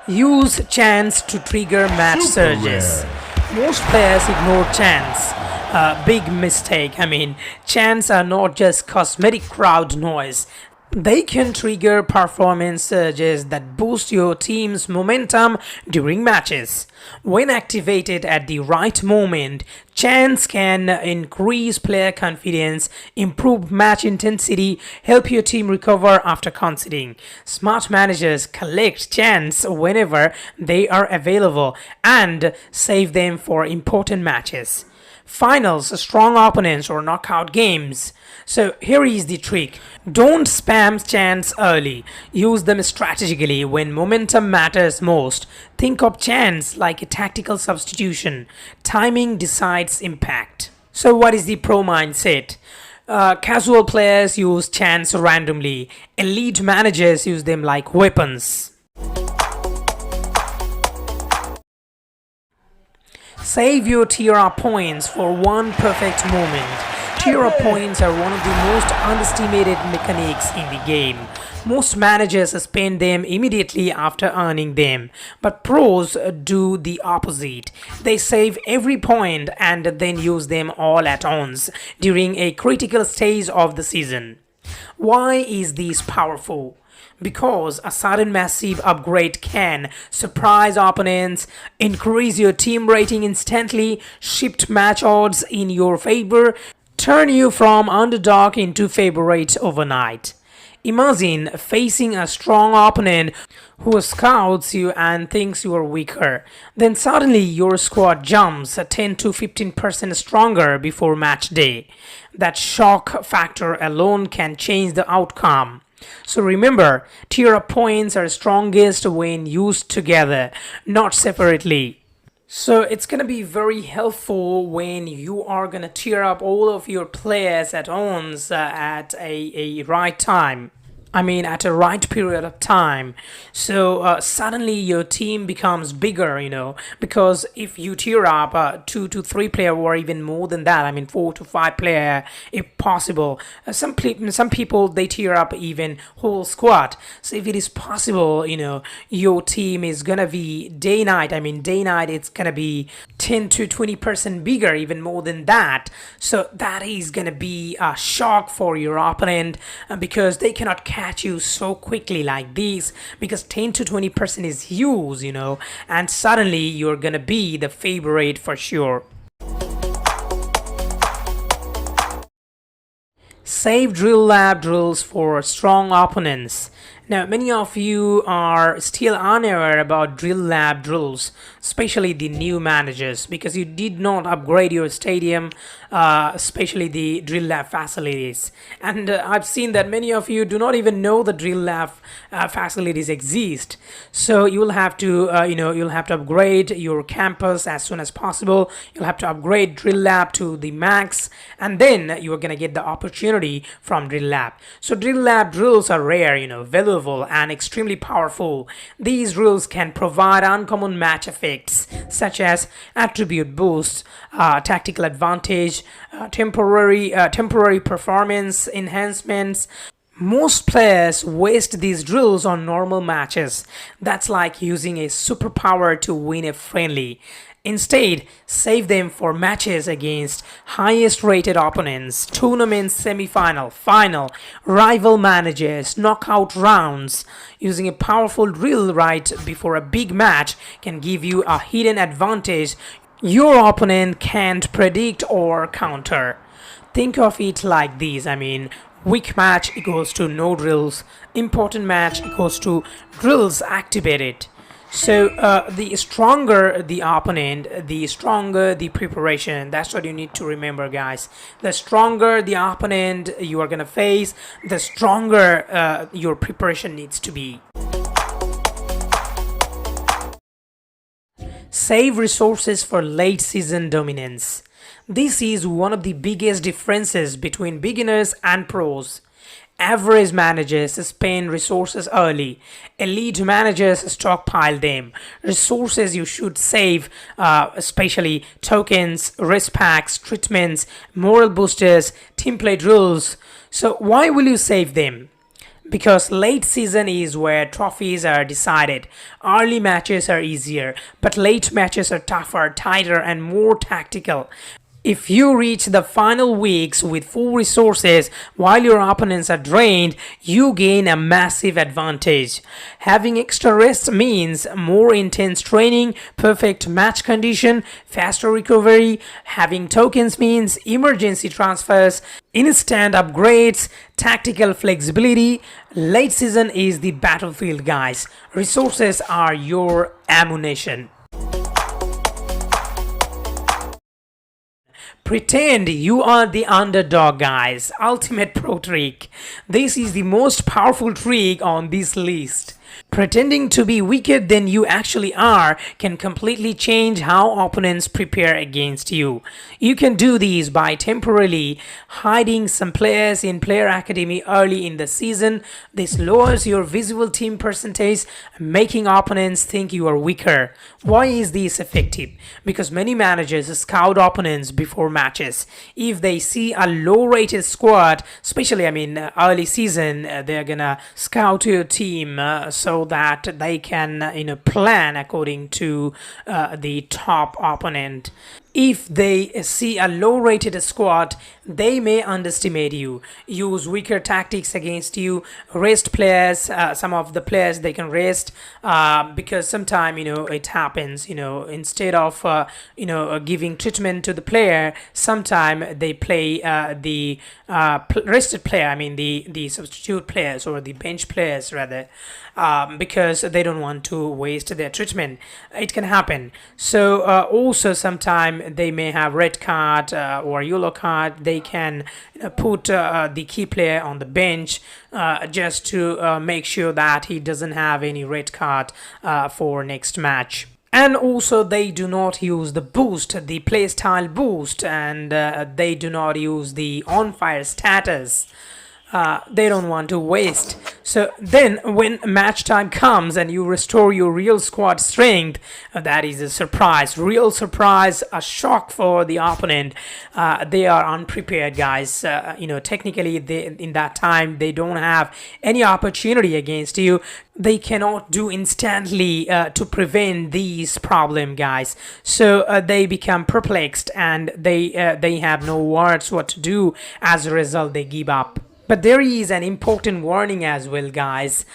Use chance to trigger match surges. Most players ignore chants. Big mistake. Chants are not just cosmetic crowd noise. They can trigger performance surges that boost your team's momentum during matches. When activated at the right moment, chants can increase player confidence, improve match intensity, help your team recover after conceding. Smart managers collect chants whenever they are available and save them for important matches. Finals, strong opponents, or knockout games. So here is the trick. Don't spam chants early. Use them strategically when momentum matters most. Think of chants like a tactical substitution. Timing decides impact. So what is the pro mindset? Casual players use chants randomly. Elite managers use them like weapons. Save your tier points for one perfect moment. Tier points are one of the most underestimated mechanics in the game. Most managers spend them immediately after earning them, but pros do the opposite. They save every point and then use them all at once during a critical stage of the season. Why is this powerful? Because a sudden massive upgrade can surprise opponents, increase your team rating instantly, shift match odds in your favor, turn you from underdog into favorite overnight. Imagine facing a strong opponent who scouts you and thinks you are weaker. Then suddenly your squad jumps 10 to 15% stronger before match day. That shock factor alone can change the outcome. So remember, tier points are strongest when used together, not separately. So it's gonna be very helpful when you are gonna tier up all of your players at once at a right time. At a right period of time. So suddenly your team becomes bigger, because if you tier up 2 to 3 player or even more than that, 4 to 5 player if possible. Some people they tier up even whole squad. So if it is possible, your team is gonna be day night. Day night it's gonna be 10 to 20% bigger, even more than that. So that is gonna be a shock for your opponent because they cannot catch you so quickly like this, because 10 to 20% is huge, and suddenly you're gonna be the favorite for sure. Save drill lab drills for strong opponents. Now, many of you are still unaware about drill lab drills, especially the new managers, because you did not upgrade your stadium, especially the drill lab facilities. And I've seen that many of you do not even know the drill lab facilities exist. So you will have to, you'll have to upgrade your campus as soon as possible. You'll have to upgrade drill lab to the max, and then you are gonna get the opportunity from drill lab. So drill lab drills are rare, valuable and extremely powerful. These drills can provide uncommon match effects such as attribute boost, tactical advantage, temporary performance enhancements. Most players waste these drills on normal matches. That's like using a superpower to win a friendly. Instead, save them for matches against highest rated opponents, tournament semi-final, final, rival managers, knockout rounds. Using a powerful drill right before a big match can give you a hidden advantage your opponent can't predict or counter. Think of it like this, weak match equals to no drills, important match equals to drills activated. So the stronger the opponent, the stronger the preparation. That's what you need to remember, guys. The stronger the opponent you are gonna face, the stronger your preparation needs to be. Save resources for late season dominance. This is one of the biggest differences between beginners and pros. Average managers spend resources early. Elite managers stockpile them. Resources you should save, especially tokens, risk packs, treatments, moral boosters, team play drills. So why will you save them? because late season is where trophies are decided. Early matches are easier, but late matches are tougher, tighter, and more tactical. If you reach the final weeks with full resources while your opponents are drained, you gain a massive advantage. Having extra rest means more intense training, perfect match condition, faster recovery. Having tokens means emergency transfers, instant upgrades, tactical flexibility. Late season is the battlefield, guys. Resources are your ammunition. Pretend you are the underdog, guys. Ultimate pro trick. This is the most powerful trick on this list. Pretending to be weaker than you actually are can completely change how opponents prepare against you. You can do this by temporarily hiding some players in Player Academy early in the season. This lowers your visual team percentage, making opponents think you are weaker. Why is this effective? Because many managers scout opponents before matches. If they see a low-rated squad, especially early season, they're gonna scout your team so that they can plan according to the top opponent. If they see a low-rated squad, they may underestimate you, use weaker tactics against you, rest players. Some of the players they can rest because sometimes it happens. Instead of giving treatment to the player, sometimes they play the rested player. The substitute players or the bench players rather. Because they don't want to waste their treatment. It can happen. So also sometimes they may have red card or yellow card. They can put the key player on the bench just to make sure that he doesn't have any red card for next match. And also they do not use the boost, the playstyle boost, and they do not use the on fire status. They don't want to waste. So then when match time comes and you restore your real squad strength, that is a surprise, real surprise, a shock for the opponent. They are unprepared, guys. Technically in that time they don't have any opportunity against you. They cannot do instantly to prevent these problem, guys. So they become perplexed and they have no words what to do. As a result, they give up. But there is an important warning as well, guys.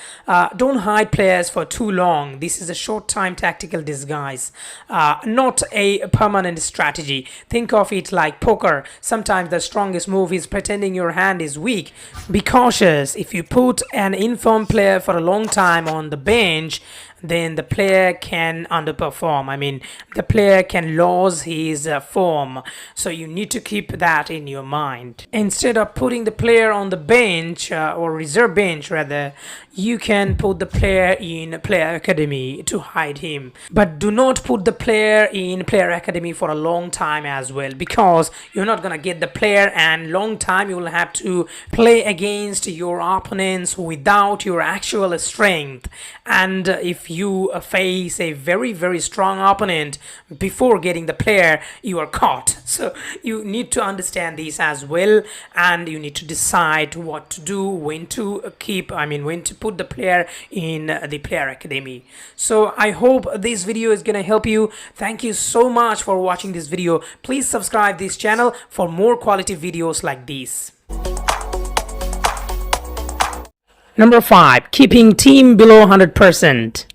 Don't hide players for too long. This is a short-time tactical disguise, not a permanent strategy. Think of it like poker. Sometimes the strongest move is pretending your hand is weak. Be cautious. If you put an informed player for a long time on the bench, then the player can underperform. The player can lose his form. So you need to keep that in your mind. Instead of putting the player on the bench or reserve bench rather, you can put the player in Player Academy to hide him. But do not put the player in Player Academy for a long time as well, because you're not gonna get the player, and long time you will have to play against your opponents without your actual strength. And if you face a very strong opponent before getting the player, you are caught. So you need to understand this as well, and you need to decide what to do, when to put the player in the Player Academy. So I hope this video is gonna help you. Thank you so much for watching this video. Please subscribe this channel for more quality videos like this. Number 5, keeping team below 100%.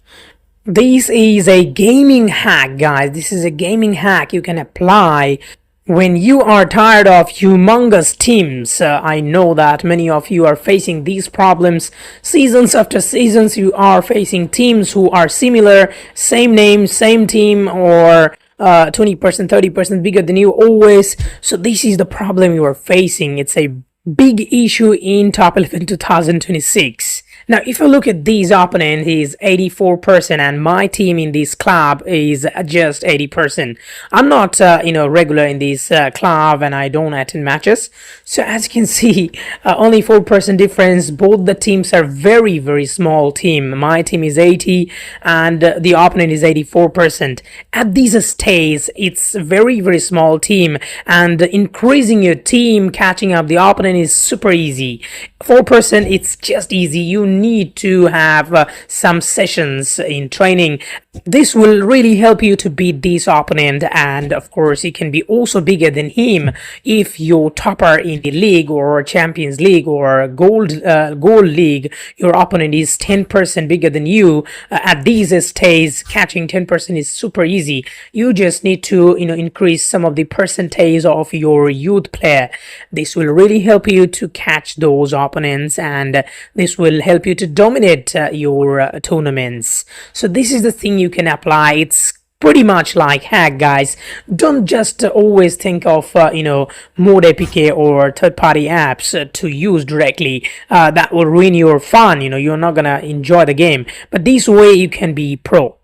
This is a gaming hack, guys. This is a gaming hack you can apply when you are tired of humongous teams. I know that many of you are facing these problems. Seasons after seasons, you are facing teams who are similar, same name, same team, or 20%, 30% bigger than you always. So this is the problem you are facing. It's a big issue in Top 11 2026. Now, if you look at these opponent, he's 84%, and my team in this club is just 80%. I'm not, regular in this club, and I don't attend matches. So as you can see, only 4% difference. Both the teams are very, very small team. My team is 80, and the opponent is 84%. At these stages, it's very, very small team, and increasing your team, catching up the opponent is super easy. 4%, it's just easy. You need to have some sessions in training. This will really help you to beat this opponent, and of course you can be also bigger than him if you're topper in the league or Champions League or gold league. Your opponent is 10% bigger than you. At these stages, catching 10% is super easy. You just need to increase some of the percentage of your youth player. This will really help you to catch those opponents, and this will help you to dominate your tournaments. So this is the thing you can apply. It's pretty much like hack, guys. Don't just always think of mode APK or third-party apps to use directly. That will ruin your fun. You're not gonna enjoy the game, but this way you can be pro.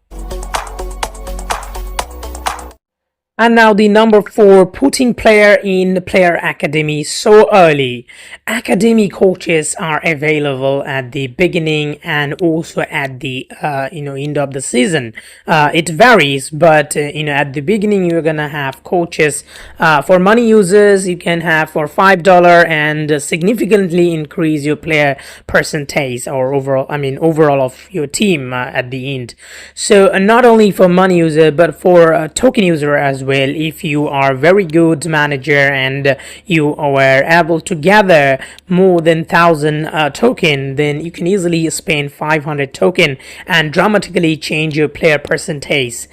And now the number 4, putting player in player academy so early. Academy coaches are available at the beginning and also at the end of the season. It varies, but at the beginning you're gonna have coaches for money users. You can have for $5 and significantly increase your player percentage or overall of your team at the end. So not only for money user but for token user as well. If you are very good manager and you are able to gather more than 1,000 token, then you can easily spend 500 token and dramatically change your player percentage.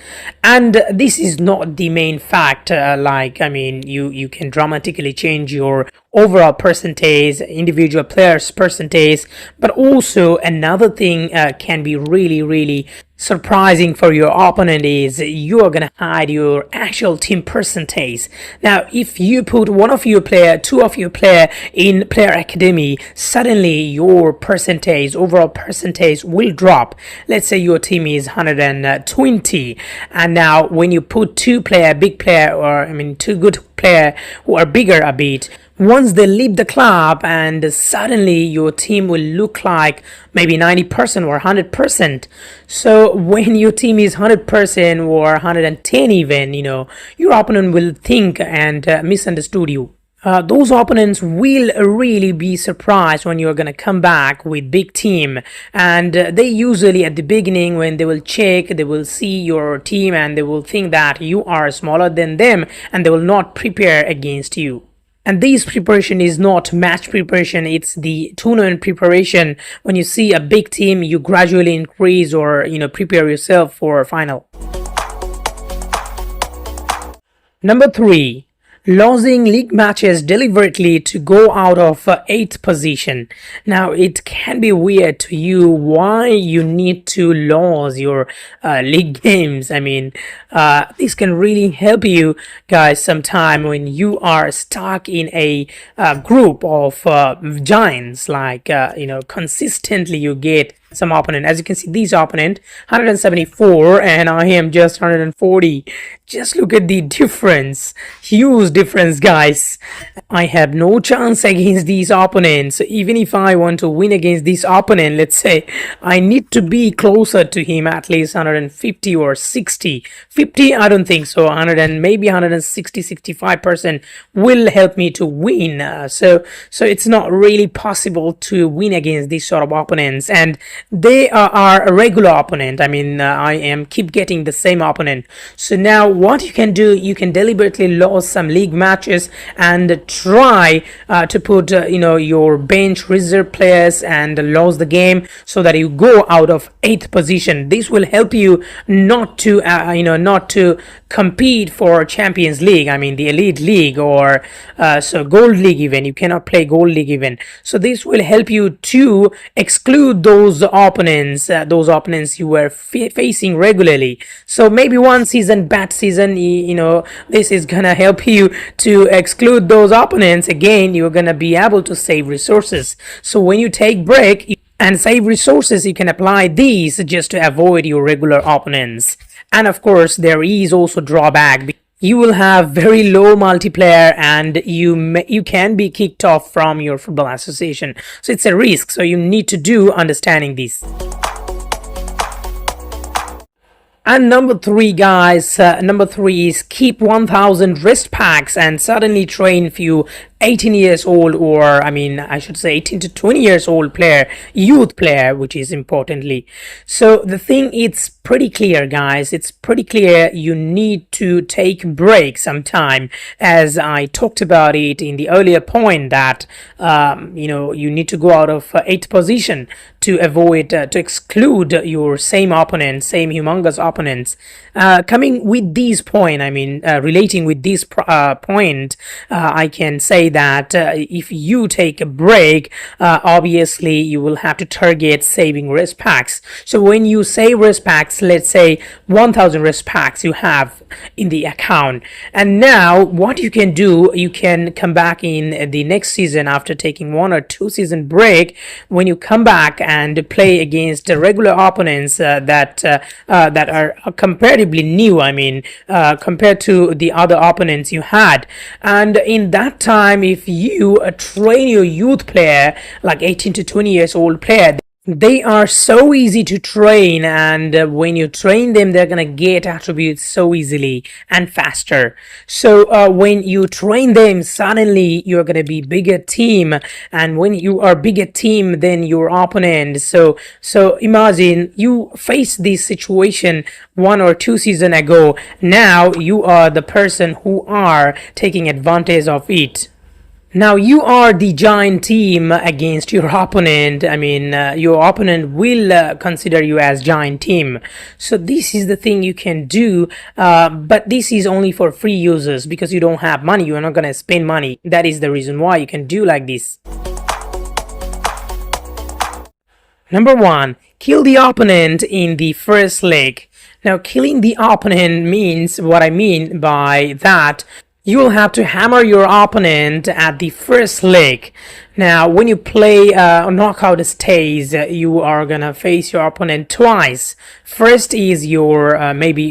And this is not the main fact. You can dramatically change your overall percentage, individual players percentage, but also another thing can be really surprising for your opponent is you are gonna hide your actual team percentage. Now if you put one of your player, two of your player in player academy, suddenly your percentage, overall percentage will drop. Let's say your team is 120, and now when you put two player, big player, or two good player who are bigger a bit, once they leave the club, and suddenly your team will look like maybe 90% or 100%. So when your team is 100% or 110 even, your opponent will think and misunderstood you. Those opponents will really be surprised when you're gonna come back with big team, and they usually at the beginning, when they will check, they will see your team and they will think that you are smaller than them, and they will not prepare against you. And this preparation is not match preparation, it's the tournament preparation. When you see a big team, you gradually increase or prepare yourself for a final. Number 3, losing league matches deliberately to go out of 8th position. Now it can be weird to you why you need to lose your league games. This can really help you guys sometime when you are stuck in a group of giants, like consistently you get some opponent. As you can see, these opponent 174 and I am just 140. Just look at the difference, huge difference, guys. I have no chance against these opponents. So even if I want to win against this opponent, let's say I need to be closer to him, at least 150 or 60. 50 I don't think so. 100 and maybe 160 65% will help me to win. So it's not really possible to win against these sort of opponents, and they are a regular opponent. I am keep getting the same opponent. So now what you can do, you can deliberately lose some league matches and try to put your bench reserve players and lose the game so that you go out of 8th position. This will help you not to not to compete for Champions League, the Elite League, or Gold League even. You cannot play Gold League even. So this will help you to exclude those opponents you were facing regularly. So maybe one season, bad season, this is gonna help you to exclude those opponents. Again, you're gonna be able to save resources. So when you take break, and save resources. You can apply these just to avoid your regular opponents. And of course, there is also drawback. You will have very low multiplayer, and you can be kicked off from your football association. So it's a risk. So you need to do understanding this. And number three, guys, number three is keep 1000 wrist packs and suddenly train few 18 years old, or I should say 18 to 20 years old player, youth player, which is importantly. So the thing, it's pretty clear, guys. It's pretty clear. You need to take break sometime, as I talked about it in the earlier point that you need to go out of 8th position to avoid to exclude your same opponent, same humongous opponents. Coming with this point, relating with this point, I can say that if you take a break, obviously you will have to target saving wrist packs. So when you save wrist packs, let's say 1000 wrist packs you have in the account, and now what you can do, you can come back in the next season after taking 1 or 2 season break. When you come back and play against the regular opponents that are comparatively new, compared to the other opponents you had, and in that time, if you train your youth player, like 18 to 20 years old player, they are so easy to train, and when you train them, they're gonna get attributes so easily and faster. So when you train them, suddenly you're gonna be bigger team, and when you are bigger team than your opponent, so imagine you face this situation 1 or 2 seasons ago. Now you are the person who are taking advantage of it. Now you are the giant team against your opponent. Your opponent will consider you as giant team. So this is the thing you can do, but this is only for free users because you don't have money. You are not going to spend money. That is the reason why you can do like this. Number 1, kill the opponent in the first leg. Now killing the opponent means, what I mean by that, you will have to hammer your opponent at the first leg. Now, when you play knockout stage, you are gonna face your opponent twice. First is your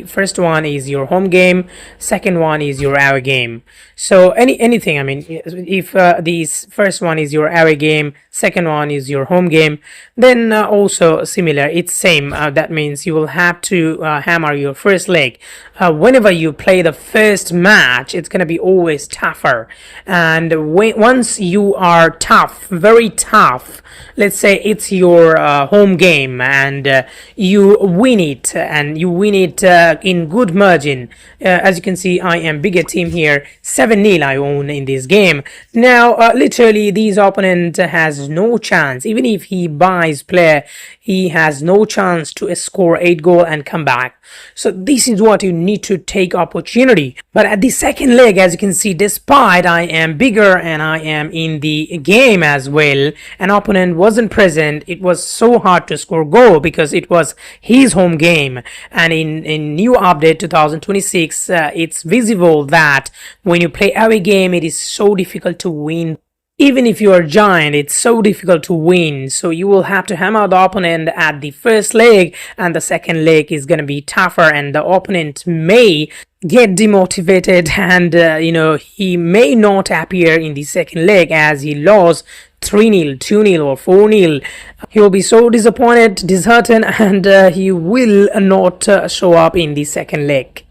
first one is your home game. Second one is your away game. So anything. If this first one is your away game, second one is your home game, then also similar. It's same. That means you will have to hammer your first leg. Whenever you play the first match, it's gonna be always tougher. And once you are tough, very tough, let's say it's your home game, and you win it, in good margin. As you can see, I am bigger team here, 7-0 I own in this game. Now literally this opponent has no chance. Even if he buys player, he has no chance to score 8 goals and come back. So this is what you need to take opportunity. But at the second leg, as you can see, despite I am bigger and I am in the game as well, an opponent wasn't present, it was so hard to score goal because it was his home game. And in new update 2026, it's visible that when you play away game, it is so difficult to win. Even if you are giant, it's so difficult to win. So you will have to hammer the opponent at the first leg, and the second leg is going to be tougher, and the opponent may get demotivated, and he may not appear in the second leg as he lost 3-0, 2-0 or 4-0. He will be so disappointed, disheartened, and he will not show up in the second leg.